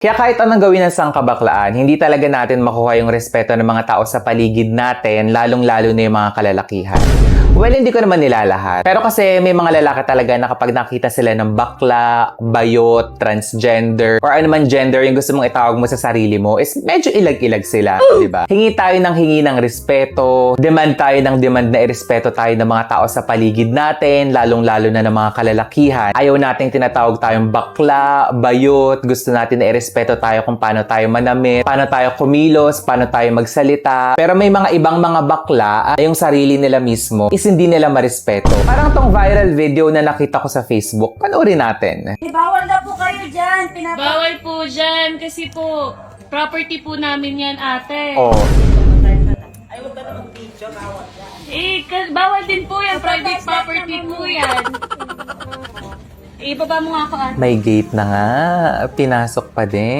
Kaya kahit anong gawin ng sangkabaklaan, hindi talaga natin makuha yung respeto ng mga tao sa paligid natin, lalong-lalo na yung mga kalalakihan. Well, hindi ko naman nilalahat. Pero kasi may mga lalaki talaga na kapag nakita sila ng bakla, bayot, transgender, or ano man gender yung gusto mong itawag mo sa sarili mo, is medyo ilag-ilag sila, di ba? Hingi tayo ng hingi ng respeto, demand tayo ng demand na irespeto tayo ng mga tao sa paligid natin, lalong-lalo na ng mga kalalakihan. Ayaw nating tinatawag tayong bakla, bayot, gusto natin na irespeto tayo kung paano tayo manamit, paano tayo kumilos, paano tayo magsalita. Pero may mga ibang mga bakla, yung sarili nila mismo, is hindi nila marespeto. Parang tong viral video na nakita ko sa Facebook, panoorin natin. Bawal na po kayo dyan. Bawal po dyan kasi po, property po namin yan, ate. Oh. Ay, huwag ka na mag-video. Bawal yan. Bawal din po yan, private property po yan. Ibaba mo nga ako, ate. May gate na nga. Pinasok pa din.